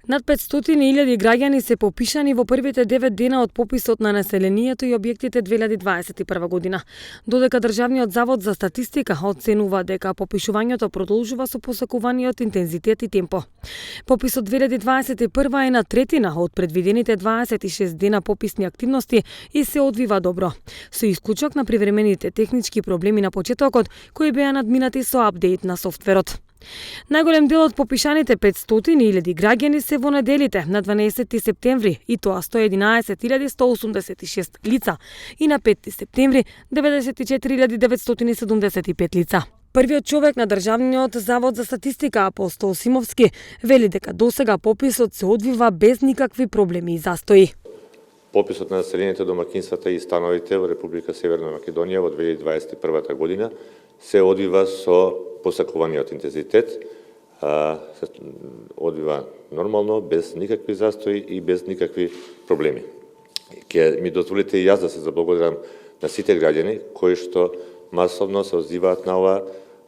Над 500.000 граѓани се попишани во првите 9 дена од пописот на населението и објектите 2021 година. Додека Државниот завод за статистика оценува дека попишувањето продолжува со посакуваниот интензитет и темпо. Пописот 2021 е на третина од предвидените 26 дена пописни активности и се одвива добро, со исклучок на привремените технички проблеми на почетокот кои беа надминати со апдејт на софтверот. Најголем дел од попишаните 500.000 граѓани се во неделите на 12 септември и тоа 111.186 лица и на 5 септември 94.975 лица. Првиот човек на Државниот завод за статистика Апостол Симовски вели дека досега пописот се одвива без никакви проблеми и застои. Пописот на населението, домакинствата и становите во Република Северна Македонија во 2021 година се одвива со посакуваниот интензитет, се одвива нормално, без никакви застои и без никакви проблеми. Ке ми дозволите и јас да се заблагодарам на сите граѓани кои што масовно се одзиваат на ова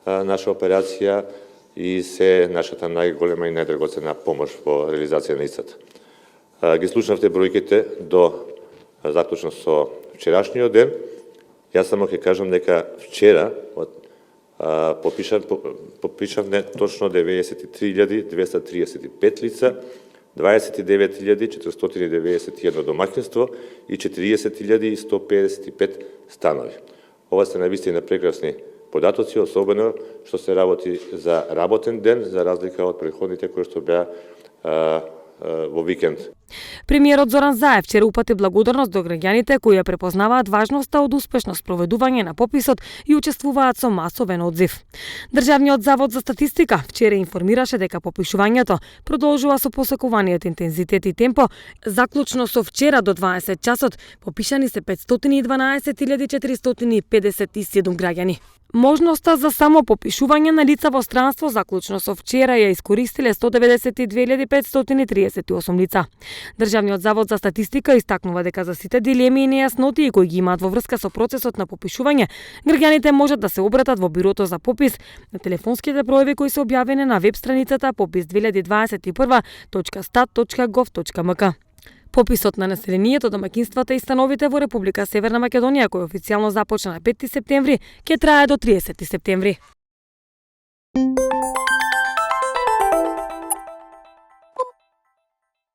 наша операција и се нашата најголема и најдрагоцена помош во реализација на истата. Ги слушнавте бројките до заклучно со вчерашниот ден. Јас само ќе кажам дека вчера попишавме точно 93.235 лица, 29.491 домаќинство и 40.155 станови. Ова се навистина прекрасни податоци, особено што се работи за работен ден, за разлика од претходните кои што беа во викенд. Премиерот Зоран Заев вчера упати благодарност до граѓаните кои ја препознаваат важноста од успешно спроведување на пописот и учествуваат со масовен одзив. Државниот завод за статистика вчера информираше дека попишувањето продолжува со посакуваниот интензитет и темпо. Заклучно со вчера до 20 часот попишани се 512.457 граѓани. Можноста за само попишување на лица во странство заклучно со вчера ја искористиле 192.538 лица. Државниот завод за статистика истакнува дека за сите дилеми и нејаснотии кои ги имаат во врска со процесот на попишување, граѓаните можат да се обратат во бирото за попис на телефонските броеви кои се објавени на веб страницата popis2021.stat.gov.mk. Пописот на населението, домаќинствата и становите во Република Северна Македонија, кој официјално започна на 5 септември, ќе трае до 30 септември.